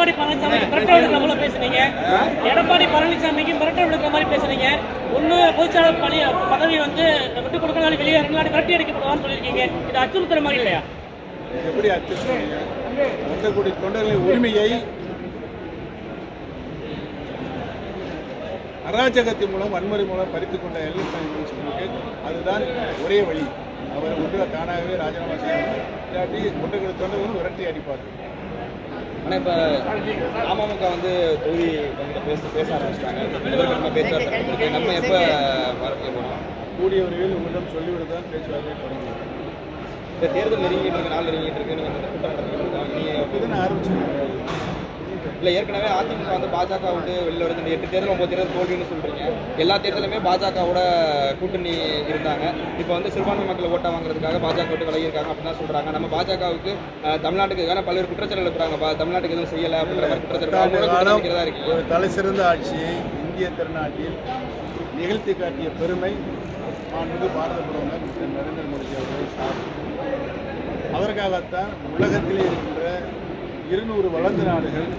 எடப்பாடி பழனிசாமிக்கு மிரட்டல் விடுற போல பேசுனீங்க. எடப்பாடி பழனிசாமிக்கு மிரட்டல் விடுற மாதிரி பேசுனீங்க. ஒண்ணு பொதுச்செயலாளர் பதவி வந்து விட்டு கொடுக்கறதால வெளியே விரட்டி அடிக்கப்படுவான்னு சொல்லியிருக்கீங்க. இது அச்சுறுத்துற மாதிரி இல்லையா? எப்படி அச்சுறுத்துறீங்க? ஒன்றக்கூடிய தொண்டர்களின் உரிமையை அராஜகத்தின் மூலம் வன்முறை மூலம் பறித்துக் கொண்ட எல்லைக்கு அதுதான் ஒரே வழி. அவர் ஒன்று தானாகவே ராஜினாமா செய்யணும், இல்லாட்டி ஒன்றுகளை தொண்டர்களும் விரட்டி அடிப்பார்கள். ஆனால் இப்போ அமமுக வந்து தொகுதி பேச ஆரம்பிச்சிட்டாங்க. நம்ம பேச்சுவார்த்தை நம்ம எப்போ போகிறோம்? கூடிய விரைவில் உங்களிடம் சொல்லிவிடுதான் பேச்சுவார்த்தை தொடங்குவோம். இப்போ தேர்தல் நெருங்கிட்டு இருக்கு, நாள் நெருங்கிட்டு இருக்கு, நீங்கள் கூட்டம் நடத்திட்டு இதுன்னு ஆரம்பிச்சிருக்காங்க. இல்லை ஏற்கனவே அதிமுக வந்து பாஜக விட்டு வெளியில் வருது. 8 தேர்தல் 9 தேர்தல் தோல்வின்னு சொல்கிறீங்க. எல்லா தேர்தலுமே பாஜகவோட கூட்டணி இருந்தாங்க. இப்போ வந்து சிறுபான்மை மக்கள் ஓட்டை வாங்குறதுக்காக பாஜக விட்டு விலகியிருக்காங்க அப்படின்னு சொல்கிறாங்க. நம்ம பாஜகவுக்கு தமிழ்நாட்டுக்கு பல்வேறு குற்றச்சாட்டுகள் இருக்கிறாங்க. தமிழ்நாட்டுக்கு எதுவும் செய்யலை அப்படின்ற மாதிரி குற்றச்சாட்டு இருக்கு. ஒரு தலை சிறந்த ஆட்சியை இந்திய திருநாட்டில் நிகழ்த்தி காட்டிய பெருமை மாண்புமிகு பாரத பிரதமர் நரேந்திர மோடி அவர்களை சார்ந்தது. அதற்காகத்தான் உலகத்திலே இருக்கின்ற 200 வளர்ந்த நாடுகள்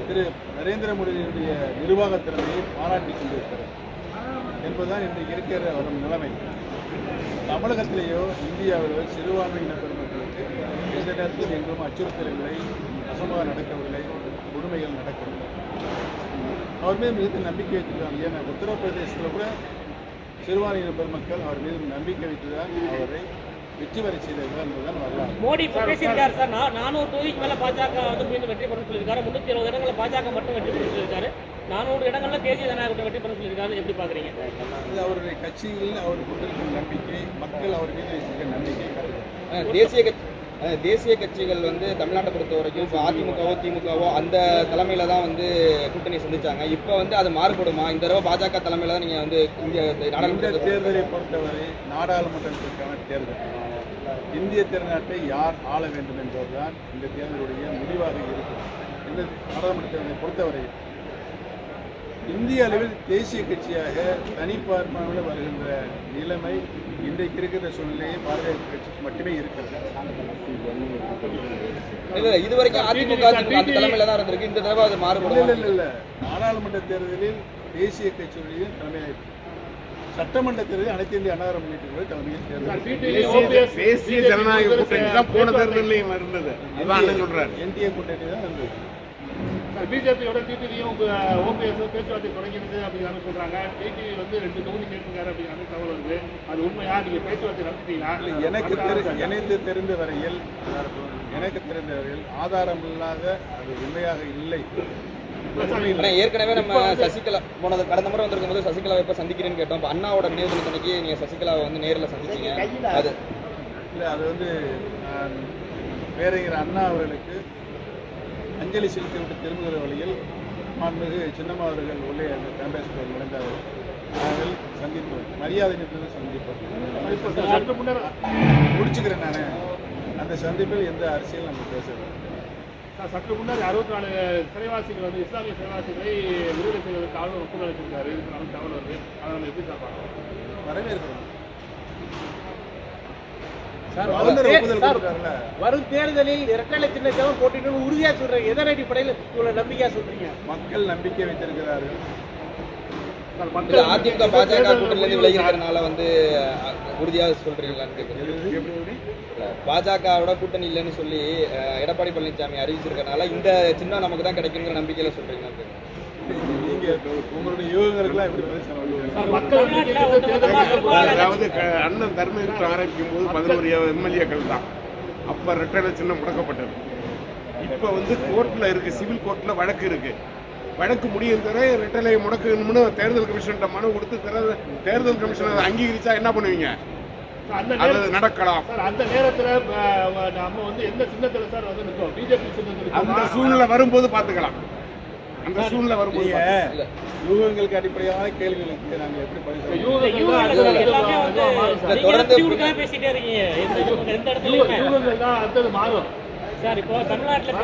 திரு நரேந்திர மோடியினுடைய நிர்வாகத் திறமையை பாராட்டி கொண்டிருக்கிறது என்பதுதான் இன்றைக்கு இருக்கிற ஒரு நிலைமை. தமிழகத்திலேயோ இந்தியாவிலோ சிறுபான்மையின பெருமக்களுக்கு எந்த நேரத்தில் எங்கும் அச்சுறுத்தல்களை, அசம்பாவிதம் நடக்கவில்லை, கொடுமைகள் நடக்கவில்லை. அவர் மீது மிகுந்த நம்பிக்கை வைத்திருக்காங்க. ஏன்னா உத்தரப்பிரதேசத்தில் கூட சிறுபான்மையின பெருமக்கள் அவர் மீது நம்பிக்கை வைத்துதான் அவரை வெற்றி வரை செய்தார்கள் என்பதுதான் வரலாறு. மோடி பேசியிருக்காரு சார். 400 தொகுதிக்கு மேல பாஜக வந்து மீண்டும் வெற்றி பெறும் சொல்லியிருக்காரு. 320 இடங்களில் பாஜக மட்டும் வெற்றி பெறும் சொல்லியிருக்காரு. 400 இடங்களில் தேசிய ஜனநாயக வெற்றி பெறும் சொல்லியிருக்காரு. எப்படி பாக்குறீங்க? இது அவருடைய கட்சியில் அவர் கொண்டிருக்கிற நம்பிக்கை, மக்கள் அவர் மீது வைத்திருக்கிற நம்பிக்கை தேசிய கட்சிகள் வந்து தமிழ்நாட்டை பொறுத்த வரைக்கும் இப்போ அதிமுகவோ திமுகவோ அந்த தலைமையில தான் வந்து கூட்டணி சந்திச்சாங்க. இப்போ வந்து அது மாறுபடுமா? இந்த தடவை பாஜக தலைமையில தான் நீங்கள் வந்து இந்த தேர்தலை பொறுத்தவரை நாடாளுமன்றத்திற்கான தேர்தல், இந்திய திருநாட்டை யார் ஆள வேண்டும் என்பதுதான் இந்த தேர்தலுடைய முடிவாக இருக்கும். இந்த நாடாளுமன்ற தேர்தலை பொறுத்தவரை இந்திய அளவில் தேசிய கட்சியாக தனிப்பான்மையில் வருகின்ற நிலைமை இன்றைக்கு இருக்கிற சூழ்நிலையை பாரதிய கட்சிக்கு மட்டுமே இருக்கிறது. இதுவரைக்கும் அதிமுக தலைமையில தான் இருந்திருக்கு. இந்த தடவை அது மாறுபடும். இல்லை, நாடாளுமன்ற தேர்தலில் தேசிய கட்சியுடைய தலைமையில், சட்டமன்ற தேர்தலில் அனைத்து இந்திய அண்ணா முன்னேற்ற தலைமையில் தேர்தல் தேசிய ஜனநாயக கூட்டணி தான் போன தேர்தலையும் இருந்தது. என்டிஏ கூட்டணி தான் இருந்தது. பிஜேபியோட டிடிவியும் ஓபிஎஸ் பேச்சுவார்த்தை தொடங்கினது அப்படின்னு சொல்றாங்க. டிடிவி வந்து 2 தொகுதி கேட்டிருக்காரு அப்படின்னு தகவல் வருது. அது உண்மையா? நீங்க பேச்சுவார்த்தை நடத்திட்டீங்களா? எனக்கு தெரிந்த வரையில் ஆதாரம் இல்லாத அது உண்மையாக இல்லை. ஏற்கனவே நம்ம சசிகலா கடந்த முறை வந்திருக்கும் போது சசிகலா எப்ப சந்திக்கிறேன்னு கேட்டோம். இப்போ அண்ணாவோட நினைவு தினத்தன்னைக்கு நீங்க சசிகலாவை வந்து நேரில் சந்திச்சீங்க. அது இல்லை, அது வந்து பேரறிஞர் அண்ணா அவர்களுக்கு அஞ்சலி செலுத்திவிட்டு திரும்புகிற வழியில் மாண்புமிகு சின்னம்மா அவர்கள் உள்ளே அந்த கேம்பஸ் நுழைந்தார்கள். நாங்கள் சந்திப்போம், மரியாதை நிமிடம் சந்திப்போம். முடிச்சுக்கிறேன் நான். அந்த சந்திப்பில் எந்த அரசியல் நம்ம பேசுகிறோம். சற்று முன்னர் 64 சிறைவாசிகள் வந்து இஸ்லாமிய சிறைவாசிகளை விடுதலை செய்வதற்கு ஆளுநர் ஒப்புதல் அளித்திருக்காரு. இதுக்கு தகவல் வருது. அதை நம்ம எப்படி சார் பார்க்கலாம்? வரவேற்கிறோம். வரும் தேர்தலில் இரட்டை சின்னத்தையும் போட்டிட்டு உறுதியா சொல்றீங்க. எதன் அடிப்படையில் இவ்வளவு நம்பிக்கையா சொல்றீங்க? மக்கள் நம்பிக்கை வைத்திருக்கிறார்கள். அதிமுக பாஜக கூட்டணியிலிருந்து விலகிறதுனால வந்து உறுதியாக சொல்றீங்களான்னு கேட்குறேன். பாஜகவோட கூட்டணி இல்லைன்னு சொல்லி எடப்பாடி பழனிசாமி அறிவிச்சிருக்கனால இந்த சின்னம் நமக்கு தான் கிடைக்குங்கிற நம்பிக்கையில சொல்றீங்களான்னு கேட்குறேன். அதாவது அண்ணன் தர்மயுத்தம் ஆரம்பிக்கும் போது 11 எம்எல்ஏக்கள் தான் அப்ப ரெட்டை சின்னம் முடக்கப்பட்டது. இப்ப வந்து கோர்ட்ல இருக்கு, சிவில் கோர்ட்ல வழக்கு இருக்கு. வழக்கு முடியும் தர ரெட்டலை முடக்கணும்னு தேர்தல் கமிஷன் மனு கொடுத்து தேர்தல் கமிஷன் அங்கீகரிச்சா என்ன பண்ணுவீங்க? அது நடக்கலாம். அந்த நேரத்துல நம்ம வந்து எந்த சின்னத்துல சார் வந்து நிற்கும்? பிஜேபி சின்னத்துல. அந்த சூழ்நிலை வரும்போது பாத்துக்கலாம். அந்த சூழ்நிலை வரும்போது யூகங்களுக்கு அடிப்படையான கேள்விகளுக்கு நாங்கள் எப்படி பதில் மாறும் சார்? இப்போ தமிழ்நாட்டில்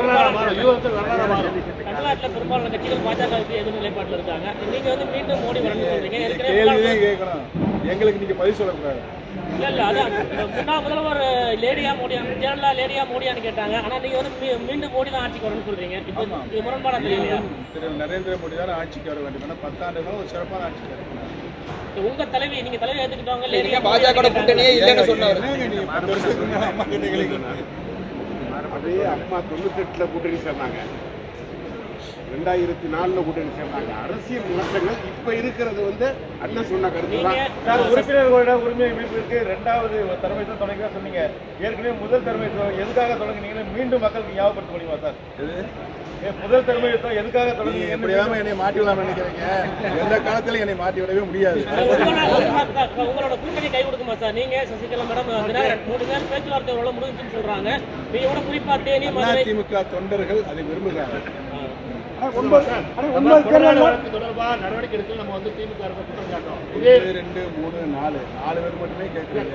பெரும்பாலான கட்சிகள் பாஜகவுக்கு எதிர் நிலைப்பாட்டில் இருக்காங்க. நீங்க வந்து மீண்டும் மோடி வரணும்னு சொல்றீங்க. கேள்வியே கேட்கணும். எங்களுக்கு நீங்க பதில் சொல்லக்கூடாது. இல்ல அதான் முன்னாள் முதல்வர் லேடியா மோடியா, ஜெயலலிதா லேடியா மோடியான்னு கேட்டாங்க. ஆனா நீங்க வந்து மீண்டும் மோடி தான் ஆட்சிக்கு வரணும்னு சொல்றீங்க. இப்போ இது முரண்பாடா தெரியலையா? திரு நரேந்திர மோடி தான் ஆட்சிக்கு வர வேண்டும். ஏன்னா 10 ஆண்டுகளும் ஒரு சிறப்பான ஆட்சிக்கு வரணும். உங்க தலைவி, நீங்க தலைவி ஏத்துக்கிட்டவங்க நீங்க லேடியா பாஜக கூட்டணியே இல்லைன்னு சொன்னவர். என்னங்க நீங்க 10 வருஷத்துக்கு முன்னாடி அம்மா கிட்ட கேளுங்க. அதே அம்மா 98 கூட்டணி சேர்ந்தாங்க, 2004 கூட்டணி சேர்ந்தாங்க. அரசியல் மாற்றங்கள் இப்ப இருக்கிறது வந்து அண்ணன் சொன்ன கருத்து தான். உறுப்பினர்களோட உரிமை மீட்பிற்கு 2வது தலைமை தான் தொடங்க சொன்னீங்க. ஏற்கனவே முதல் தலைமை எதுக்காக தொடங்கினீங்கன்னு மீண்டும் மக்களுக்கு ஞாபகப்படுத்த முடியுமா சார்? முதல் தலைமை எதுக்காக நீங்க தொடங்கி எப்படியாவது என்னை மாட்டி விடலாம்னு நினைக்கிறீங்க. எந்த காலத்திலும் என்னை மாட்டி விடவே முடியாது. உங்களோட கூட்டணி கை கொடுக்குமா சார்? நீங்க சசிகலா மேடம் 3 பேர் பேச்சுவார்த்தை எவ்வளவு முடிஞ்சுன்னு சொல்றாங்க. நீங்க கூட குறிப்பா தேனி மதுரை அதிமுக தொண்டர்கள் அதை விரும்புகிறாங்க. தொடர்பா நடவடிக்கை எடுக்க நம்ம வந்து திமுக அரசு குற்றம் சாட்டுறோம். 1 2 3 4 பேர் மட்டுமே கேட்கறாங்க.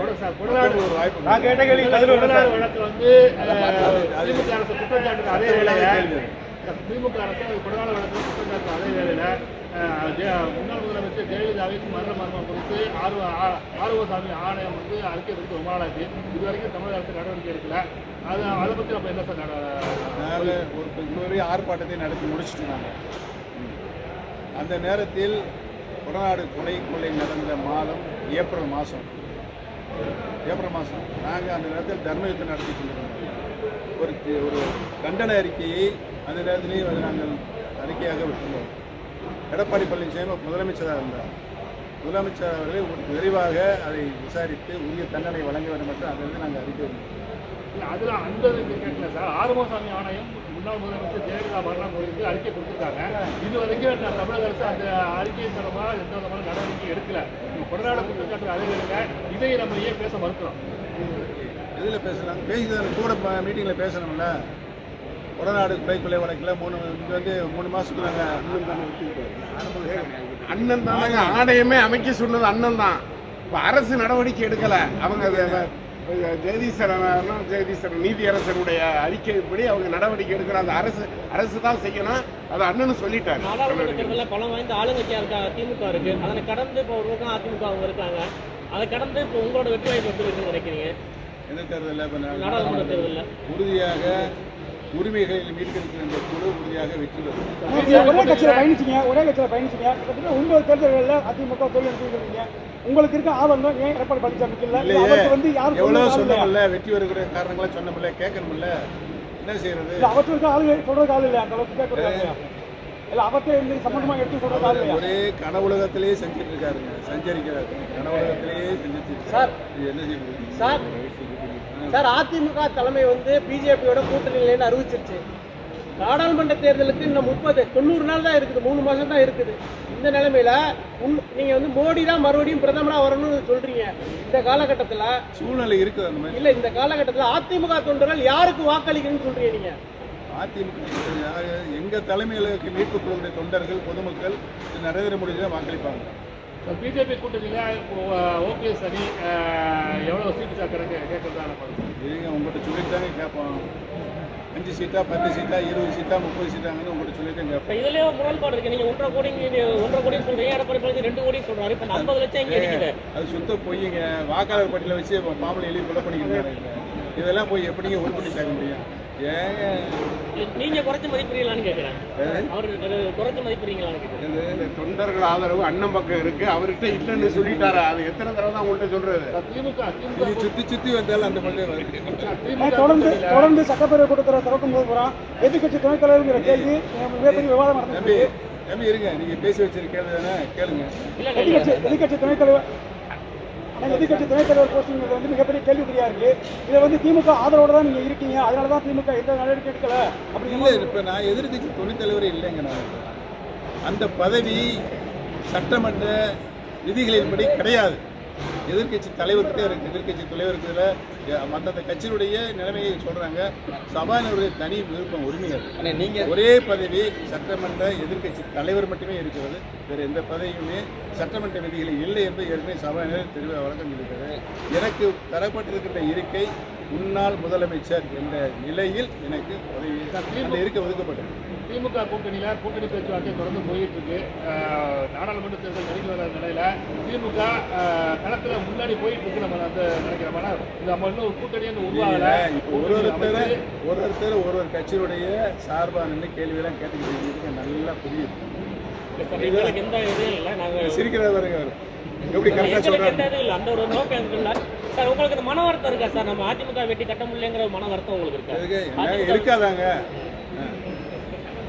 ஒரு வாய்ப்பு நான் கேட்ட கேள்வி கொடநாடு வழக்கு வந்து திமுக அரசு குற்றம் சாட்டுற அதே வேளையில திமுக அரசு கொடநாடு வழக்கு குற்றம் சாட்டுற அதே வேளையில முன்னாள் முதலமைச்சர் ஜெயலலிதாவிற்கு மரணம் குறித்து ஆர்வசாமி ஆணையம் வந்து அறிக்கை கொடுத்து ரொம்ப நாளாச்சு. இதுவரைக்கும் தமிழக அரசு நடவடிக்கை எடுக்கல. அதை பற்றி நம்ம என்ன சார்? நாங்கள் ஒரு இன்னொரு ஆர்ப்பாட்டத்தை நடத்தி முடிச்சுட்டு அந்த நேரத்தில் கொடநாடு கொலை கொள்ளை நடந்த மாதம் ஏப்ரல் மாதம் நாங்கள் அந்த நேரத்தில் தர்மயுத்தம் நடத்தி கொண்டிருந்தோம். ஒரு கண்டன அறிக்கையை அந்த நேரத்திலேயே அதை நாங்கள் அறிக்கையாக விட்டுள்ளோம். எடப்பாடி பழனிசாமி முதலமைச்சராக இருந்தார். முதலமைச்சர் அவர்களே விரைவாக அதை விசாரித்து உரிய தண்டனை வழங்க வேண்டும் என்று அதிலிருந்து நாங்கள் அறிக்கை விட்டோம். அதில் அந்த கேட்கல சார். ஆறுமுகசாமி ஆணையம் முன்னாள் முதலமைச்சர் ஜெயலலிதா மரணம் குறித்து அறிக்கை கொடுத்துருக்காங்க. இது வரைக்கும் தமிழக அரசு அந்த அறிக்கை தொடர்பாக எந்த விதமான நடவடிக்கை எடுக்கல. கொடநாடு குற்றச்சாட்டு அறிவியலுங்க இதை நம்ம ஏன் பேச மறுக்கிறோம்? எதில் பேசலாம்? பேசிதான் கூட மீட்டிங்கில் பேசணும்ல. கொடநாடு கொலை வழக்கில் இங்கே வந்து 3 மாதத்துக்கு நாங்கள் அண்ணன் தானங்க ஆணையமே அமைக்க சொன்னது அண்ணன் தான். இப்போ அரசு நடவடிக்கை எடுக்கல. அவங்க ஜெகதீசன் நீதியரசருடைய அறிக்கைப்படி அவங்க நடவடிக்கை எடுக்கிற அந்த அரசு தான் செய்யணும். அதை அண்ணன் சொல்லிட்டாரு. நாடாளுமன்ற தேர்தலில் பலம் வாய்ந்த ஆளுங்கட்சியாக திமுக இருக்கு. அதனை கடந்து இப்போ ஒரு பக்கம் அதிமுக அவங்க இருக்காங்க. அதை கடந்து இப்போ உங்களோட வெற்றி வாய்ப்பு எப்படி இருக்குன்னு நினைக்கிறீங்க? எந்த தேர்தலில் நாடாளுமன்ற தேர்தலில் உறுதியாக உரிமைகளில் மீட்கின்ற குழு உறுதியாக வெற்றி பெறும். ஒரே கட்சியில் பயணிச்சிங்க. கிட்டத்தட்ட 9 தேர்தல்களில் அதிமுக தோல்வி அனுப்பிக்கிறீங்க. உங்களுக்கு இருக்க ஆதங்கம் ஏன் எடப்பாடி பழனிசாமிக்கு இல்லை? அவருக்கு வந்து யாரும் எவ்வளவு சொன்னோம்ல, வெற்றி வருகிற காரணங்களை சொன்னோம்ல, கேட்கணும்ல, என்ன செய்யறது? அவற்றுக்கு ஆளு சொல்றதுக்கு ஆள் இல்லையா? அந்த அளவுக்கு கேட்கறாங்க. இல்லை அவற்றை இந்த சம்பந்தமா எடுத்து சொல்றது ஆள் இல்லையா? ஒரே கனவுலகத்திலேயே செஞ்சுட்டு இருக்காருங்க, சஞ்சரிக்கிறாரு. கனவுலகத்திலேயே செஞ்சுட்டு சார் என்ன செய்ய முடியும் சார்? அதிமுக தலைமை வந்து பிஜேபியோட கூட்டணி இல்லைன்னு அறிவிச்சிருச்சு. நாடாளுமன்ற தேர்தலுக்கு இன்னும் 90 நாள் தான் இருக்குது, 3 மாதம் தான் இருக்குது. இந்த நிலைமையில நீங்க வந்து மோடி தான் மறுபடியும் பிரதமராக வரணும்னு சொல்றீங்க. இந்த காலகட்டத்தில் சூழ்நிலை இருக்குது அந்த மாதிரி. இல்லை, இந்த காலகட்டத்தில் அதிமுக தொண்டர்கள் யாருக்கு வாக்களிக்கணும்னு சொல்றீங்க நீங்க? அதிமுக எங்க தலைமையில் இருக்க மீட்பு குழுவுடைய தொண்டர்கள், பொதுமக்கள் நரேந்திர மோடி தான் வாக்களிப்பாங்க. பிஜேபி கூட்டணியில் ஓபிஎஸ் அணி எவ்வளோ சீட்டு சாக்கிறதுக்கு கேட்கறதா? இதுங்க உங்கள்கிட்ட சொல்லிட்டாங்க கேட்போம். 5 சீட்டா 10 சீட்டா 20 சீட்டா 30 சீட்டாங்கன்னு உங்கள்கிட்ட சொல்லிட்டு கேட்போம். இதுலயே முரண்பாடு இருக்கு. நீங்க 1.5 கோடி சொல்றீங்க, எடப்பாடி பழனிசாமி 2 கோடி சொல்றாரு. இப்போ 50 லட்சம் இங்கே இருக்குது. அது சுத்த பொய்யுங்க. வாக்காளர் பட்டியலை வச்சு பாம்பளை எழுதி கொலை பண்ணிக்கிறாங்க. இதெல்லாம் போய் எப்படிங்க உருப்படி சேர்க்க முடியும்? ஏங்க நீங்க குறைச்சு மதிப்பீங்களான்னு கேட்கிறேன். அவர் குறைச்சு மதிப்பீங்களான்னு கேட்கிறேன். தொண்டர்கள் ஆதரவு அண்ணன் பக்கம் இருக்கு, அவர்கிட்ட இல்லைன்னு சொல்லிட்டாரு. அது எத்தனை தடவை தான் உங்கள்கிட்ட சொல்றது? சுத்தி வந்தாலும் அந்த பக்கம் வருது. தொடர்ந்து சட்டப்பேரவை கூட்டத்தில் திறக்கும் போது போறான் எதிர்கட்சி துணைத் தலைவருங்கிற கேள்வி மிகப்பெரிய விவாதம் நடந்தது. தம்பி இருங்க, நீங்க பேசி வச்சிருக்கிறது தானே கேளுங்க. எதிர்கட்சி துணைத் தலைவர் போஸ்டிங் வந்து மிகப்பெரிய கேள்விக்குறியா இருக்கு. இதை வந்து திமுக ஆதரவோட தான் நீங்க இருக்கீங்க, அதனாலதான் திமுக எந்த நடவடிக்கை எடுக்கல அப்படி இல்லை. இப்ப நான் எதிர்கட்சி துணைத் தலைவரே இல்லைங்க. நான் அந்த பதவி சட்டமன்ற விதிகளின்படி கிடையாது. எதிர்கட்சி தலைவர்கிட்ட இருக்கு. எதிர்கட்சி தலைவருக்கு மற்ற கட்சியினுடைய நிலைமையை சொல்றாங்க. சபாநாயகருடைய தனி விருப்பம், உரிமையாளர். நீங்க ஒரே பதவி சட்டமன்ற எதிர்கட்சி தலைவர் மட்டுமே இருக்கிறது. வேறு எந்த பதவியுமே சட்டமன்ற விதிகளில் இல்லை என்று ஏற்கனவே சபாநாயகர் தெரிவித்த வழக்கம் இருக்கிறது. எனக்கு தரப்பட்டிருக்கின்ற இருக்கை முன்னாள் முதலமைச்சர் என்ற நிலையில் எனக்கு பதவி அந்த இருக்க ஒதுக்கப்பட்டது. திமுக கூட்டணியில கூட்டணி பேச்சுவார்த்தை தொடர்ந்து போயிட்டு இருக்கு. நாடாளுமன்ற தேர்தல் நெருங்கி வர நிலையில திமுக களத்துல முன்னாடி போயிட்டு இருக்கு நம்ம வந்து நினைக்கிறோம். நம்ம இன்னும் ஒரு கூட்டணி உருவாகல. இப்போ ஒருத்தர் ஒரு கட்சியுடைய சார்பாக நின்று கேள்வியெல்லாம் கேட்டுக்கிட்டு நல்லா புரியுது. எந்த இது இல்லை, நாங்கள் சிரிக்கிறது வருங்க எப்படி கரெக்டாக சொல்றாங்க. அந்த ஒரு நோக்கம் எனக்கு இல்லை சார். உங்களுக்கு இந்த மன வருத்தம் இருக்கா சார்? நம்ம அதிமுக வெட்டி கட்ட முடியலங்கிற மன வருத்தம் உங்களுக்கு இருக்கா? இருக்காதாங்க.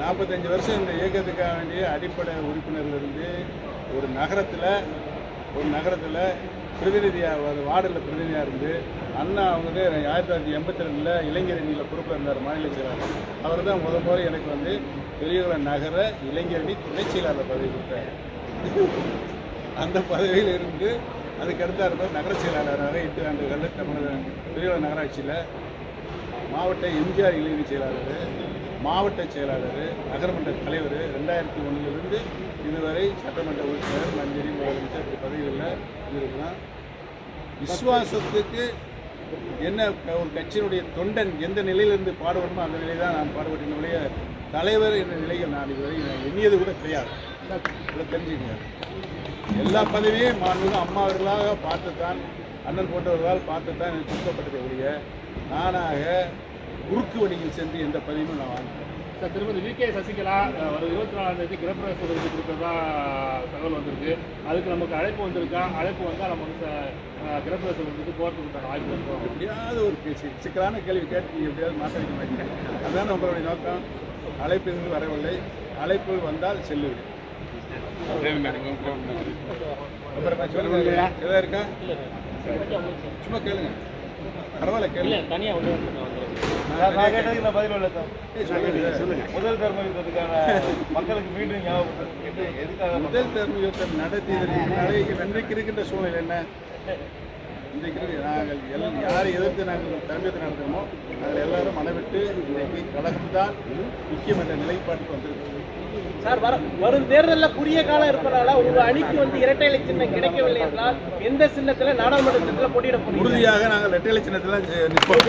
45 வருஷம் இந்த இயக்கத்துக்காக வேண்டிய அடிப்படை உறுப்பினர்லேருந்து ஒரு நகரத்தில் பிரதிநிதியாக வார்டில் பிரதிநிதியாக இருந்து அண்ணா அவங்க 1982 இளைஞர் அணியில் பொறுப்பில் இருந்தார் மாநில செயலாளர். அவர் தான் முதல் எனக்கு வந்து பெரியகுளம் நகர இளைஞரணி துணை செயலாளர் பதவி கொடுத்தார். அந்த பதவியில் இருந்து அதுக்கடுத்த இருப்பது நகர செயலாளராக 8 ஆண்டுகள் தமிழக பெரியகுளம் நகராட்சியில் மாவட்ட எம்ஜிஆர் இளைஞர் செயலாளர், மாவட்ட செயலாளர், நகரமன்ற தலைவர் 2001 இதுவரை சட்டமன்ற உறுப்பினர், மந்திரி, முதலமைச்சர் பதவிகளில் இருக்கலாம். விசுவாசத்துக்கு என்ன ஒரு கட்சியினுடைய தொண்டன் எந்த நிலையிலிருந்து பாடுபடணுமோ அந்த நிலையை தான் நான் பாடுபட்டினுடைய தலைவர் என்ற நிலையில் நான் இதுவரை எண்ணியது கூட கிடையாது. இதை தெரிஞ்சுக்கங்க. எல்லா பதவியும் மாண்புமிகு அம்மா அவர்களாக பார்த்துத்தான், அண்ணன் போன்றவர்களால் பார்த்துத்தான் எனக்கு கொடுக்கப்பட்டதை ஒழிய நானாக குறுக்கு வழியில் சென்று எந்த பதவியும் நான் வாங்கினேன். சார், திருமதி வி.கே. சசிகலா ஒரு 24ஆம் தேதி கிரகப்பிரவேச விருது கொடுக்கறதா தகவல் வந்திருக்கு. அதுக்கு நமக்கு அழைப்பு வந்திருக்கா? அழைப்பு வந்தால் நம்ம வந்து கிரகப்பிரவேச விருதுக்கு போகிறதுக்கான வாய்ப்பு இருக்கும். எப்படியாவது ஒரு சிக்கலான கேள்வி கேட்டு எப்படியாவது மாற்றிக்க மாட்டேன். அதுதான் உங்களுடைய நோக்கம். அழைப்பு இருந்து வரவில்லை. அழைப்பு வந்தால் செல்லுவேன். எதா இருக்கா? சும்மா கேளுங்க. பரவாயில்ல கேளுங்க. தனியாக வந்து பதில் இல்லை சார். சொல்லுங்க. முதல் தர்ம யுத்தத்துக்கான மக்களுக்கு மீண்டும் ஞாபகம் எதுக்காக முதல் தர்ம யுத்தம் நடத்தியதற்கு முன்னாலே இன்றைக்கு இருக்கின்ற சூழ்நிலை என்ன? இன்றைக்கு நாங்கள் யாரை எதிர்த்து நாங்கள் தர்மத்தை நடத்துகிறோமோ நாங்கள் எல்லாரும் மனவிட்டு இன்றைக்கு கழகம்தான் முக்கியம் என்ற நிலைப்பாட்டுக்கு வந்திருக்கோம். சார், வரும் தேர்தலில் குறுகிய காலம் இருப்பதால உங்க அணிக்கு வந்து இரட்டை இலை சின்னம் கிடைக்கவில்லை என்றால் எந்த சின்னத்தில் நாடாளுமன்றத்தில் போட்டியிட போறீங்க? உறுதியாக நாங்கள் இரட்டை இலை சின்னத்தில் நிற்போம்.